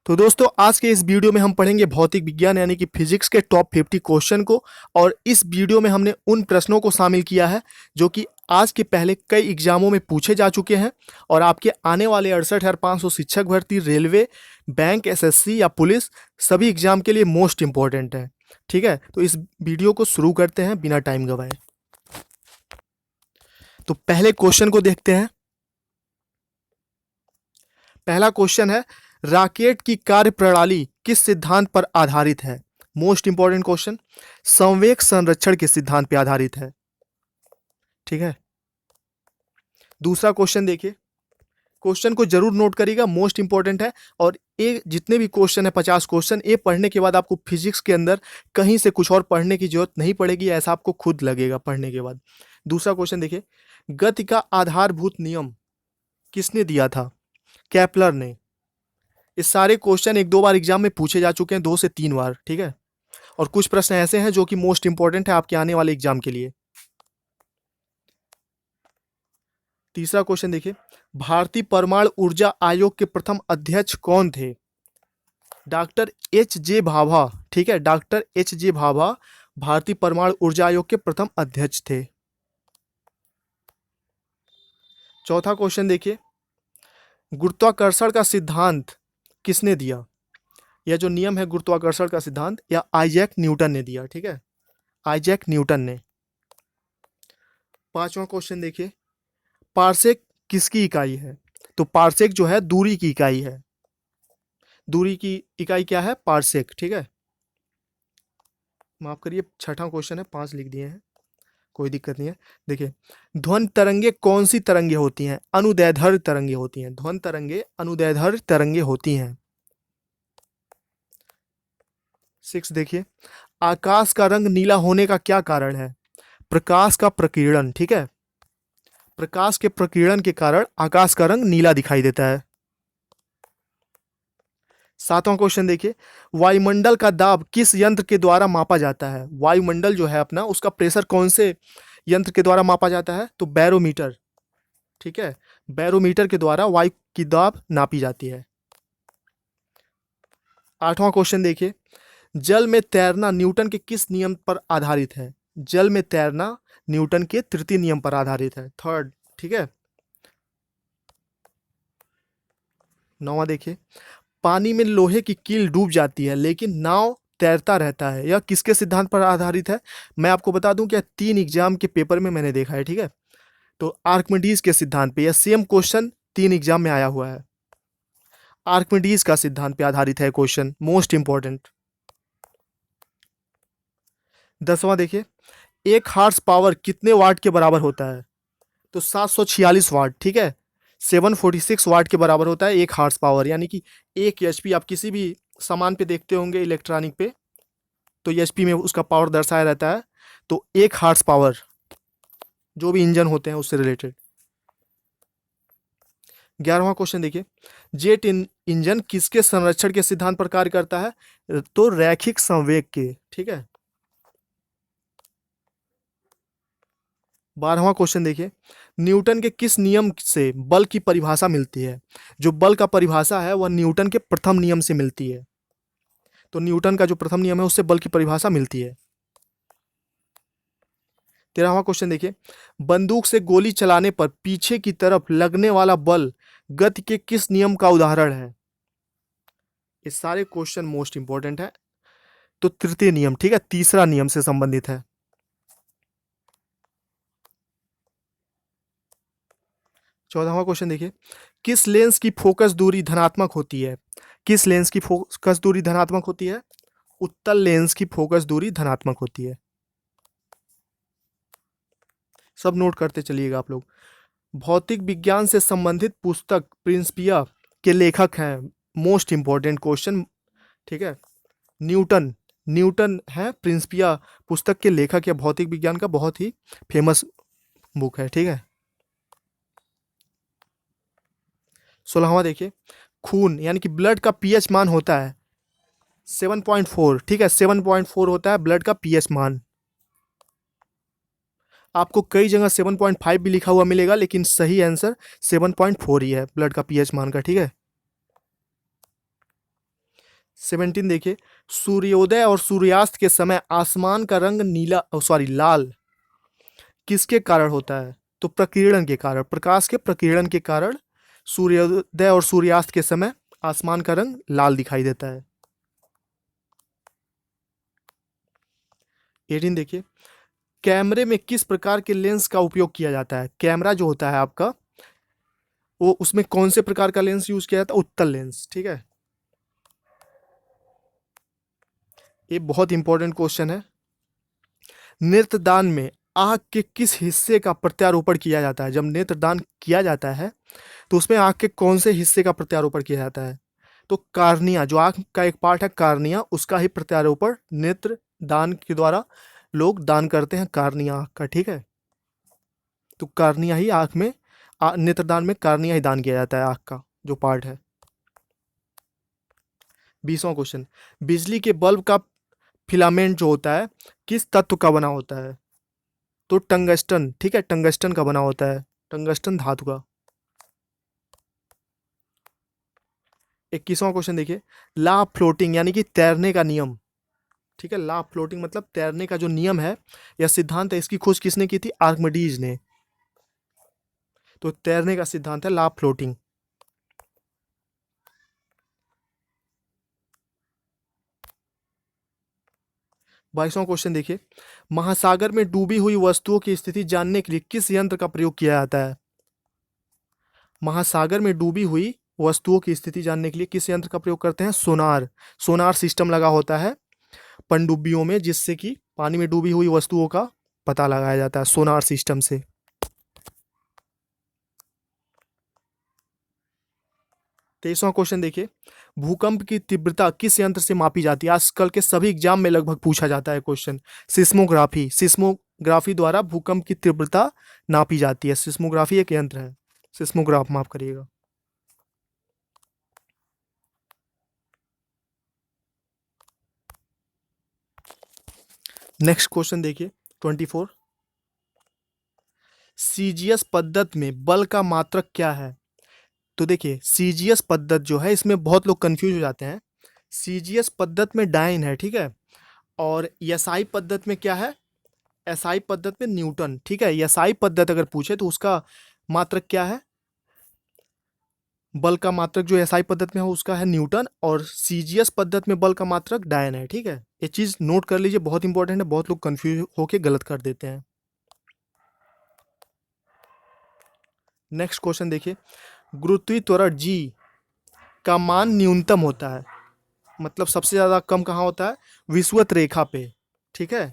तो दोस्तों आज के इस वीडियो में हम पढ़ेंगे भौतिक विज्ञान यानी कि फिजिक्स के टॉप 50 क्वेश्चन को। और इस वीडियो में हमने उन प्रश्नों को शामिल किया है जो कि आज के पहले कई एग्जामों में पूछे जा चुके हैं और आपके आने वाले 68,500 शिक्षक भर्ती, रेलवे, बैंक, एसएससी या पुलिस सभी एग्जाम के लिए मोस्ट इंपॉर्टेंट है। ठीक है, तो इस वीडियो को शुरू करते हैं बिना टाइम गवाए। तो पहले क्वेश्चन को देखते हैं। पहला क्वेश्चन है, रॉकेट की कार्यप्रणाली किस सिद्धांत पर आधारित है? मोस्ट इंपॉर्टेंट क्वेश्चन, संवेग संरक्षण के सिद्धांत पर आधारित है। ठीक है, दूसरा क्वेश्चन देखिए, क्वेश्चन को जरूर नोट करिएगा, मोस्ट इंपॉर्टेंट है। और ये जितने भी क्वेश्चन है 50 क्वेश्चन, ये पढ़ने के बाद आपको फिजिक्स के अंदर कहीं से कुछ और पढ़ने की जरूरत नहीं पड़ेगी, ऐसा आपको खुद लगेगा पढ़ने के बाद। दूसरा क्वेश्चन देखिए, गति का आधारभूत नियम किसने दिया था? केपलर ने। इस सारे क्वेश्चन एक दो बार एग्जाम में पूछे जा चुके हैं, 2 से 3 बार। ठीक है, और कुछ प्रश्न ऐसे हैं जो कि मोस्ट इंपॉर्टेंट है आपके आने वाले एग्जाम के लिए। तीसरा क्वेश्चन देखिए, भारतीय परमाणु ऊर्जा आयोग के प्रथम अध्यक्ष कौन थे? Doctor H J Bhabha. ठीक है, डॉक्टर एच जे भाभा भारतीय परमाणु ऊर्जा आयोग के प्रथम अध्यक्ष थे। चौथा क्वेश्चन देखिए, गुरुत्वाकर्षण का सिद्धांत किसने दिया? यह जो नियम है गुरुत्वाकर्षण का सिद्धांत, यह आइजैक न्यूटन ने दिया। ठीक है, आइजैक न्यूटन ने। पांचवा क्वेश्चन देखिए, पारसेक किसकी इकाई है? तो पारसेक जो है दूरी की इकाई है। दूरी की इकाई क्या है? पारसेक। ठीक है, माफ करिए, छठा क्वेश्चन है, 5 लिख दिए हैं, कोई दिक्कत नहीं है। देखिए, ध्वनि तरंगे कौन सी तरंगे होती हैं? अनुदैर्ध्य तरंगे होती हैं। ध्वनि तरंगे अनुदैर्ध्य तरंगे होती हैं। 6 देखिए, आकाश का रंग नीला होने का क्या कारण है? प्रकाश का प्रकीर्णन। ठीक है, प्रकाश के प्रकीर्णन के कारण आकाश का रंग नीला दिखाई देता है। 7वां क्वेश्चन देखिए, वायुमंडल का दाब किस यंत्र के द्वारा मापा जाता है? वायुमंडल जो है अपना, उसका प्रेशर कौन से यंत्र के द्वारा मापा जाता है? तो बैरोमीटर। ठीक है, बैरोमीटर के द्वारा वायु की दाब नापी जाती है। 8वां क्वेश्चन देखिए, जल में तैरना न्यूटन के किस नियम पर आधारित है? जल में तैरना न्यूटन के तृतीय नियम पर आधारित है, थर्ड। ठीक है, 9वां देखिए, पानी में लोहे की कील डूब जाती है लेकिन नाव तैरता रहता है, यह किसके सिद्धांत पर आधारित है? मैं आपको बता दूं कि 3 एग्जाम के पेपर में मैंने देखा है। ठीक है, तो आर्किमिडीज के सिद्धांत पे, यह सेम क्वेश्चन 3 एग्जाम में आया हुआ है। आर्किमिडीज का सिद्धांत पे आधारित है क्वेश्चन, मोस्ट इंपॉर्टेंट। 10वां देखिए, एक हार्स पावर कितने वाट के बराबर होता है? तो 746 वाट। ठीक है, 746 वाट के बराबर होता है एक हार्स पावर, यानी कि 1 एचपी। आप किसी भी सामान पे देखते होंगे इलेक्ट्रॉनिक पे, तो एचपी में उसका पावर दर्शाया रहता है। तो 1 हार्स पावर जो भी इंजन होते हैं उससे रिलेटेड। 11वां क्वेश्चन देखिए, जेट इंजन किसके संरक्षण के सिद्धांत पर कार्य करता है? तो रैखिक संवेग के। ठीक है, 12वां क्वेश्चन देखिए, न्यूटन के किस नियम से बल की परिभाषा मिलती है? जो बल का परिभाषा है वह न्यूटन के प्रथम नियम से मिलती है। तो न्यूटन का जो प्रथम नियम है उससे बल की परिभाषा मिलती है। 13वां क्वेश्चन देखिए, बंदूक से गोली चलाने पर पीछे की तरफ लगने वाला बल गति के किस नियम का उदाहरण है? ये सारे क्वेश्चन मोस्ट इंपॉर्टेंट है। तो तृतीय नियम। ठीक है, तीसरा नियम से संबंधित है। 14वां क्वेश्चन देखिए, किस लेंस की फोकस दूरी धनात्मक होती है? किस लेंस की फोकस दूरी धनात्मक होती है? उत्तल लेंस की फोकस दूरी धनात्मक होती है। सब नोट करते चलिएगा आप लोग। भौतिक विज्ञान से संबंधित पुस्तक प्रिंसिपिया के लेखक हैं, मोस्ट इंपॉर्टेंट क्वेश्चन। ठीक है, न्यूटन। न्यूटन है प्रिंसिपिया पुस्तक के लेखक या भौतिक विज्ञान का बहुत ही फेमस बुक है। ठीक है, 16वां देखिए, खून यानी कि ब्लड का पीएच मान होता है 7.4। ठीक है, 7.4 होता है ब्लड का पीएच मान। आपको कई जगह 7.5 भी लिखा हुआ मिलेगा, लेकिन सही आंसर 7.4 ही है ब्लड का पीएच मान का। ठीक है, 17 देखिए, सूर्योदय और सूर्यास्त के समय आसमान का रंग नीला सॉरी लाल किसके कारण होता है? तो प्रकीर्णन के कारण, प्रकाश के प्रकीर्णन के कारण सूर्योदय और सूर्यास्त के समय आसमान का रंग लाल दिखाई देता है। 18 देखिए, कैमरे में किस प्रकार के लेंस का उपयोग किया जाता है? कैमरा जो होता है आपका, वो उसमें कौन से प्रकार का लेंस यूज किया जाता है? उत्तल लेंस। ठीक है, ये बहुत इंपॉर्टेंट क्वेश्चन है। नेत्रदान में आंख के किस हिस्से का प्रत्यारोपण किया जाता है? जब नेत्रदान किया जाता है तो उसमें आंख के कौन से हिस्से का प्रत्यारोपण किया जाता है? तो कार्निया, जो आंख का एक पार्ट है कार्निया, उसका ही प्रत्यारोपण नेत्र दान के द्वारा लोग दान करते हैं, कार्निया आंख का। ठीक है, तो कार्निया ही आंख में नेत्रदान में कार्निया ही दान किया जाता है, आंख का जो पार्ट है। 20वां क्वेश्चन, बिजली के बल्ब का फिलामेंट जो होता है किस तत्व का बना होता है? तो टंगस्टन। ठीक है, टंगस्टन का बना होता है, टंगस्टन धातु का। 21वां क्वेश्चन देखिए, लॉ ऑफ फ्लोटिंग यानी कि तैरने का नियम। ठीक है, लॉ ऑफ फ्लोटिंग मतलब तैरने का जो नियम है या सिद्धांत है, इसकी खोज किसने की थी? आर्किमिडीज ने। तो तैरने का सिद्धांत है लॉ ऑफ फ्लोटिंग। 22वां क्वेश्चन देखिए, महासागर में डूबी हुई वस्तुओं की स्थिति जानने के लिए किस यंत्र का प्रयोग किया जाता है? महासागर में डूबी हुई वस्तुओं की स्थिति जानने के लिए किस यंत्र का प्रयोग करते हैं? सोनार। सोनार सिस्टम लगा होता है पनडुब्बियों में, जिससे कि पानी में डूबी हुई वस्तुओं का पता लगाया जाता है सोनार सिस्टम से। 23वां क्वेश्चन देखिए, भूकंप की तीव्रता किस यंत्र से मापी जाती है? आजकल के सभी एग्जाम में लगभग पूछा जाता है क्वेश्चन। सिस्मोग्राफी, सिस्मोग्राफी द्वारा भूकंप की तीव्रता नापी जाती है। सिस्मोग्राफी एक यंत्र है, सिस्मोग्राफ माफ करिएगा। नेक्स्ट क्वेश्चन देखिए 24, सीजीएस पद्धति में बल का मात्रक क्या है? तो देखिए, सीजीएस पद्धति जो है इसमें बहुत लोग कंफ्यूज हो जाते हैं। सीजीएस पद्धति में डाइन है, ठीक है, और एसआई पद्धति में क्या है? एसआई पद्धति में न्यूटन। ठीक है, एसआई पद्धति अगर पूछे तो उसका मात्रक क्या है? बल का मात्रक जो एसआई पद्धति में है उसका है न्यूटन, और सीजीएस पद्धति में बल का मात्रक डायन है। ठीक है, ये चीज नोट कर लीजिए, बहुत इंपॉर्टेंट है, बहुत लोग कंफ्यूज होके गलत कर देते हैं। नेक्स्ट क्वेश्चन देखिए, गुरुत्वीय त्वरण जी का मान न्यूनतम होता है, मतलब सबसे ज्यादा कम कहाँ होता है? विषुवत रेखा पे। ठीक है,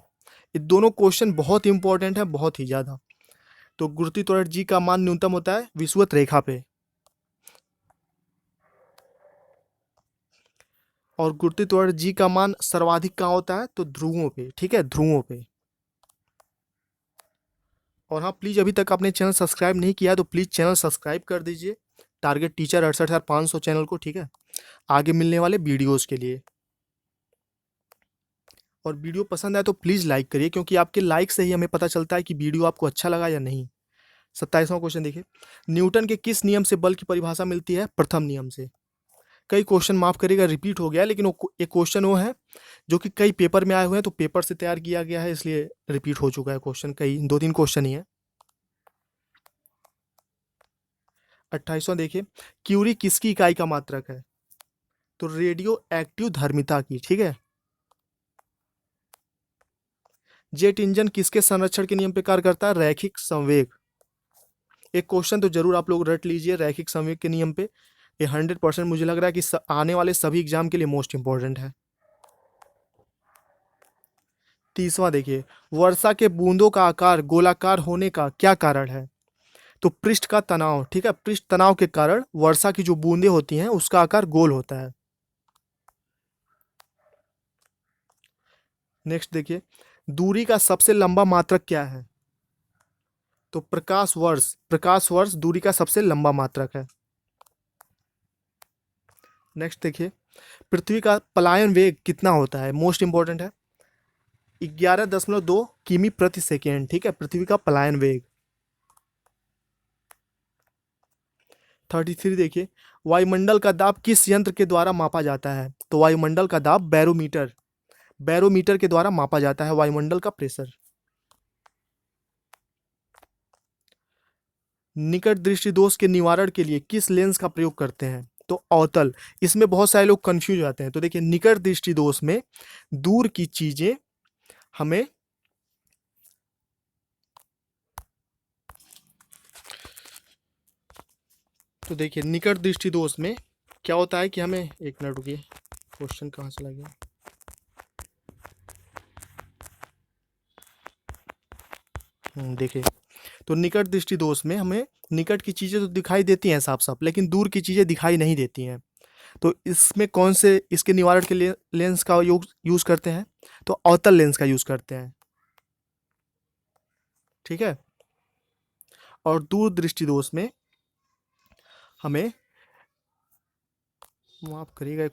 ये दोनों क्वेश्चन बहुत इंपॉर्टेंट है, बहुत ही ज्यादा। तो गुरुत्वीय त्वरण जी का मान न्यूनतम होता है विषुवत रेखा पे, और गुरुत्वीय त्वरण जी का मान सर्वाधिक कहाँ होता है? तो ध्रुवों पे। ठीक है, ध्रुवों पे। और हाँ, प्लीज़ अभी तक आपने चैनल सब्सक्राइब नहीं किया है तो प्लीज़ चैनल सब्सक्राइब कर दीजिए, टारगेट टीचर 68,500 चैनल को। ठीक है, आगे मिलने वाले वीडियोस के लिए। और वीडियो पसंद आए तो प्लीज़ लाइक करिए, क्योंकि आपके लाइक से ही हमें पता चलता है कि वीडियो आपको अच्छा लगा या नहीं। 27वां क्वेश्चन देखिए, न्यूटन के किस नियम से बल की परिभाषा मिलती है? प्रथम नियम से। कई क्वेश्चन माफ करिएगा रिपीट हो गया, लेकिन एक क्वेश्चन वो है जो कि कई पेपर में आए हुए हैं, तो पेपर से तैयार किया गया है, इसलिए रिपीट हो चुका है क्वेश्चन, कई 2-3 क्वेश्चन ही है। 28वां देखिए, क्यूरी किसकी इकाई का मात्रक है? तो रेडियो एक्टिव धर्मिता की। ठीक है, जेट इंजन किसके संरक्षण के नियम पे कार्य करता है? रैखिक संवेग। एक क्वेश्चन तो जरूर आप लोग रट लीजिए रैखिक संवेग के नियम पे, ये 100% मुझे लग रहा है कि आने वाले सभी एग्जाम के लिए मोस्ट इंपॉर्टेंट है। 30वां देखिए, वर्षा के बूंदों का आकार गोलाकार होने का क्या कारण है? तो पृष्ठ का तनाव। ठीक है, पृष्ठ तनाव के कारण वर्षा की जो बूंदें होती हैं उसका आकार गोल होता है। नेक्स्ट देखिए, दूरी का सबसे लंबा मात्रक क्या है? तो प्रकाश वर्ष। प्रकाश वर्ष दूरी का सबसे लंबा मात्रक है। नेक्स्ट देखिए, पृथ्वी का पलायन वेग कितना होता है? मोस्ट इंपॉर्टेंट है, 11.2 किमी प्रति सेकेंड। ठीक है, पृथ्वी का पलायन वेग। 33 देखिए, वायुमंडल का दाब किस यंत्र के द्वारा मापा जाता है? तो वायुमंडल का दाब बैरोमीटर के द्वारा मापा जाता है वायुमंडल का प्रेशर। निकट दृष्टि दोष के निवारण के लिए किस लेंस का प्रयोग करते हैं? तो अवतल। इसमें बहुत सारे लोग कंफ्यूज हो जाते हैं। तो देखिए, निकट दृष्टि दोष में दूर की चीजें हमें तो देखिए, निकट दृष्टि दोष में क्या होता है कि हमें, एक मिनट रुकिए, क्वेश्चन कहाँ चला गया। देखिए, तो निकट दृष्टि दोष में हमें निकट की चीजें तो दिखाई देती हैं साफ साफ, लेकिन दूर की चीजें दिखाई नहीं देती हैं। तो इसमें कौन से इसके निवारण के लिए लेंस का यूज करते हैं? तो अवतल लेंस का यूज करते हैं। ठीक है। और दूर दृष्टि दोष में हमें, माफ करिएगा,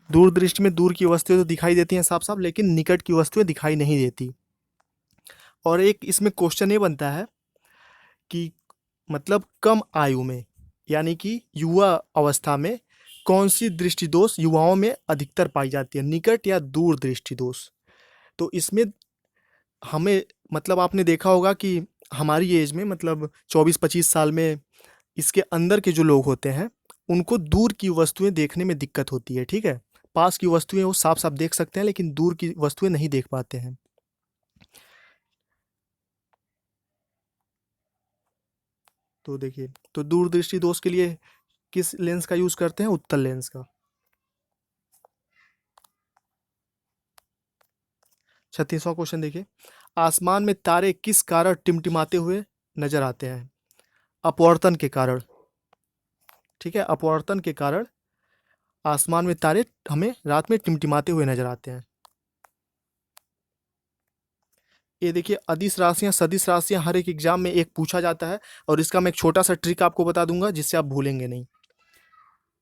दूर दृष्टि में दूर की वस्तुएं तो दिखाई देती हैं साफ साफ, लेकिन निकट की वस्तुएं दिखाई नहीं देती। और एक इसमें क्वेश्चन ये बनता है कि मतलब कम आयु में, यानी कि युवा अवस्था में, कौन सी दृष्टि दोष युवाओं में अधिकतर पाई जाती है, निकट या दूर दृष्टि दोष? तो इसमें हमें, मतलब आपने देखा होगा कि हमारी एज में, मतलब 24-25 साल में, इसके अंदर के जो लोग होते हैं उनको दूर की वस्तुएं देखने में दिक्कत होती है। ठीक है। पास की वस्तुएं वो साफ साफ देख सकते हैं, लेकिन दूर की वस्तुएं नहीं देख पाते हैं। तो देखिए, तो दूरदृष्टि दोष के लिए किस लेंस का यूज करते हैं? उत्तल लेंस का। 36वां क्वेश्चन देखिए, आसमान में तारे किस कारण टिमटिमाते हुए नजर आते हैं? अपवर्तन के कारण। ठीक है, अपवर्तन के कारण आसमान में तारे हमें रात में टिमटिमाते हुए नजर आते हैं। ये देखिए, अदिश राशियां सदिश राशियां हर एक एग्जाम में एक पूछा जाता है, और इसका मैं एक छोटा सा ट्रिक आपको बता दूंगा जिससे आप भूलेंगे नहीं।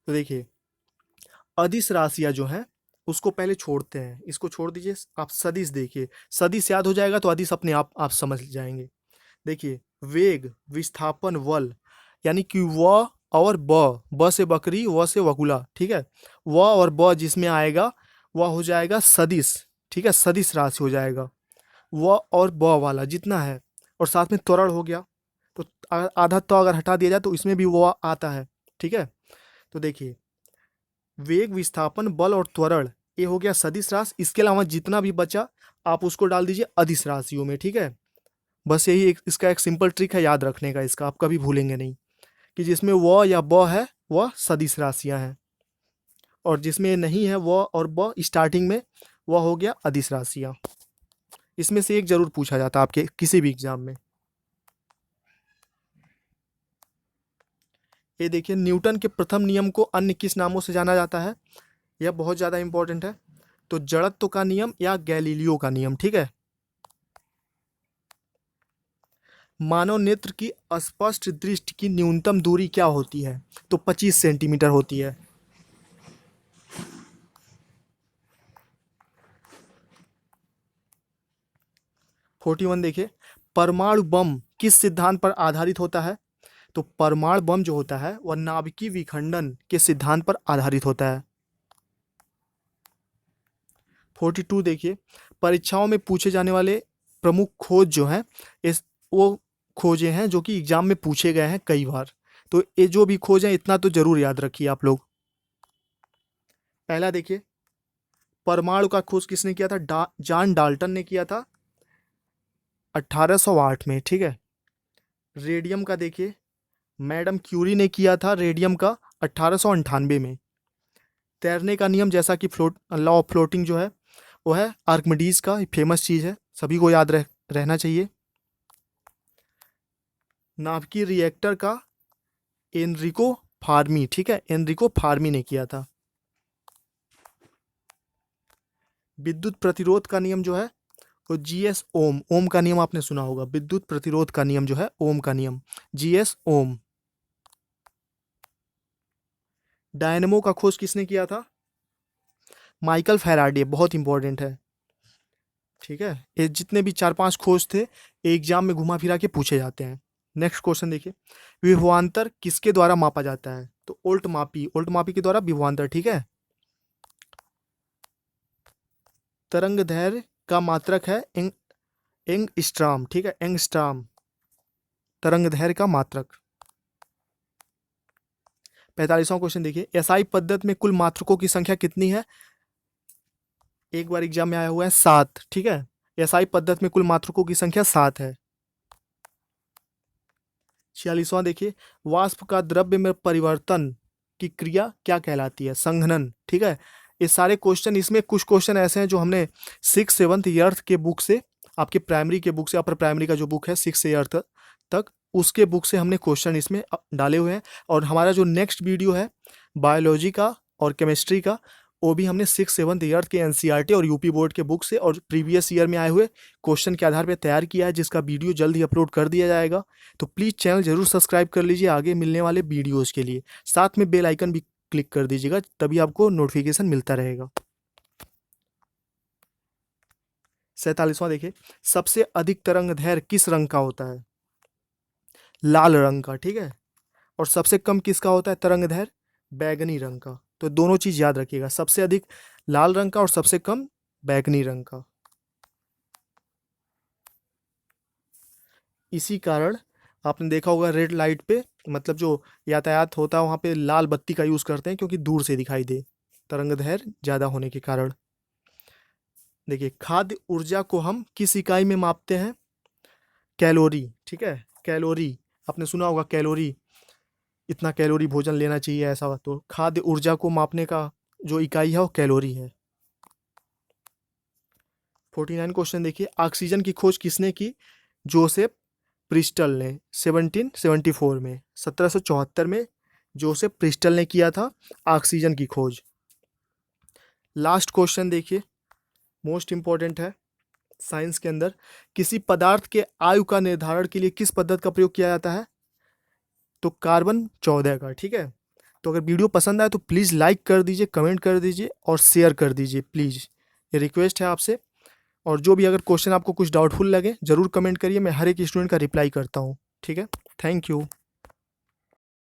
तो देखिए, अदिश राशियां जो हैं उसको पहले छोड़ते हैं, इसको छोड़ दीजिए, आप सदिश देखिए, सदिश याद हो जाएगा तो अदिश अपने आप समझ जाएंगे। देखिए, वेग, विस्थापन, बल, यानी कि व और ब से बकरी, व से वकुला। ठीक है। व और ब जिसमें आएगा वह हो जाएगा सदिश। ठीक है, सदिश राशि हो जाएगा व और ब वाला जितना है, और साथ में त्वरण हो गया। तो आधा तो अगर हटा दिया जाए तो इसमें भी वो आता है। ठीक है। तो देखिए, वेग, विस्थापन, बल और त्वरण, ये हो गया सदिश राशि। इसके अलावा जितना भी बचा आप उसको डाल दीजिए अदिश राशियों में। ठीक है। बस यही इसका एक सिंपल ट्रिक है याद रखने का, इसका आप कभी भूलेंगे नहीं, कि जिसमें व या ब है वह सदिश राशियां हैं, और जिसमें नहीं है व और ब स्टार्टिंग में, वह हो गया अदिश राशियां। इसमें से एक जरूर पूछा जाता है आपके किसी भी एग्जाम में। ये देखिए, न्यूटन के प्रथम नियम को अन्य किस नामों से जाना जाता है? यह बहुत ज़्यादा इंपॉर्टेंट है। तो जड़त्व का नियम या गैलीलियो का नियम। ठीक है। मानव नेत्र की स्पष्ट दृष्टि की न्यूनतम दूरी क्या होती है? तो 25 सेंटीमीटर होती है। फोर्टी वन देखिए, परमाणु बम किस सिद्धांत पर आधारित होता है? तो परमाणु बम जो होता है वह नाभिकीय विखंडन के सिद्धांत पर आधारित होता है। 42 देखिए, परीक्षाओं में पूछे जाने वाले प्रमुख खोज जो हैं, इस वो खोजे हैं जो कि एग्जाम में पूछे गए हैं कई बार। तो ये जो भी खोज है इतना तो जरूर याद रखिए आप लोग। पहला देखिए, परमाणु का खोज किसने किया था? जॉन डाल्टन ने किया था 1808 में। ठीक है। रेडियम का देखिए, मैडम क्यूरी ने किया था रेडियम का 1898 में। तैरने का नियम, जैसा कि लॉ ऑफ फ्लोटिंग जो है वो है आर्किमिडीज का फेमस चीज़ है, सभी को याद रहना चाहिए। नाभिकीय रिएक्टर का एनरिको फार्मी। ठीक है, एनरिको फार्मी ने किया था। विद्युत प्रतिरोध का नियम जो है वो जीएस ओम। ओम का नियम आपने सुना होगा। विद्युत प्रतिरोध का नियम जो है ओम का नियम, जीएस ओम। डायनेमो का खोज किसने किया था? Michael Faraday. बहुत इंपॉर्टेंट है। ठीक है, ये जितने भी 4-5 खोज थे एग्जाम में घुमा फिरा के पूछे जाते हैं। नेक्स्ट क्वेश्चन देखिए, विभवांतर किसके द्वारा मापा जाता है? तो उल्ट मापी के द्वारा विभवांतर। ठीक है। तरंग दैर्घ्य का मात्रक है एंगस्ट्रॉम, ठीक है, एंगस्ट्रॉम तरंग दैर्घ्य का मात्रक। 45वां क्वेश्चन देखिए, एसआई पद्धति में कुल मात्रकों की संख्या कितनी है? एक बार एग्जाम में आया हुआ है 7, ठीक है। एसआई पद्धति में कुल मात्रकों की संख्या 7 है। 46वां देखिए, वाष्प का द्रव्य में परिवर्तन की क्रिया क्या कहलाती है? संघनन, ठीक है। ये सारे क्वेश्चन, इसमें कुछ क्वेश्चन ऐसे हैं जो हमने 6th-7th ईयर्थ के बुक से, आपके प्राइमरी के बुक से, अपर प्राइमरी का जो बुक है 6 ईयर्थ तक, उसके बुक से हमने क्वेश्चन इसमें डाले हुए हैं। और हमारा जो नेक्स्ट वीडियो है बायोलॉजी का और केमिस्ट्री का, वो भी हमने 6th-7th ईयर्थ के एनसीईआरटी और यूपी बोर्ड के बुक से और प्रीवियस ईयर में आए हुए क्वेश्चन के आधार पर तैयार किया है, जिसका वीडियो जल्द ही अपलोड कर दिया जाएगा। तो प्लीज़ चैनल जरूर सब्सक्राइब कर लीजिए आगे मिलने वाले वीडियोज़ के लिए। साथ में बेल आइकन भी क्लिक कर दीजिएगा, तभी आपको नोटिफिकेशन मिलता रहेगा। 47वां देखिए, सबसे अधिक तरंग दैर्घ्य किस रंग का होता है? लाल रंग का, ठीक है। और सबसे कम किसका होता है तरंग दैर्घ्य? बैगनी रंग का। तो दोनों चीज याद रखिएगा, सबसे अधिक लाल रंग का और सबसे कम बैगनी रंग का। इसी कारण आपने देखा होगा रेड लाइट पे, मतलब जो यातायात होता है वहां पे लाल बत्ती का यूज करते हैं, क्योंकि दूर से दिखाई दे, तरंग दैर्घ्य ज्यादा होने के कारण। देखिए, खाद्य ऊर्जा को हम किस इकाई में मापते हैं? कैलोरी, ठीक है, कैलोरी। आपने सुना होगा कैलोरी, इतना कैलोरी भोजन लेना चाहिए, ऐसा। तो खाद्य ऊर्जा को मापने का जो इकाई है वो कैलोरी है। 49 क्वेश्चन देखिए, ऑक्सीजन की खोज किसने की? जोसेफ प्रिस्टल ने 1774 में, 1774 में जोसेफ प्रिस्टल ने किया था ऑक्सीजन की खोज। लास्ट क्वेश्चन देखिए, मोस्ट इंपॉर्टेंट है साइंस के अंदर, किसी पदार्थ के आयु का निर्धारण के लिए किस पद्धति का प्रयोग किया जाता है? तो कार्बन 14 का, ठीक है। तो अगर वीडियो पसंद आए तो प्लीज़ लाइक कर दीजिए, कमेंट कर दीजिए और शेयर कर दीजिए प्लीज़, ये रिक्वेस्ट है आपसे। और जो भी अगर क्वेश्चन आपको कुछ डाउटफुल लगे ज़रूर कमेंट करिए, मैं हर एक स्टूडेंट का रिप्लाई करता हूँ, ठीक है। Thank you.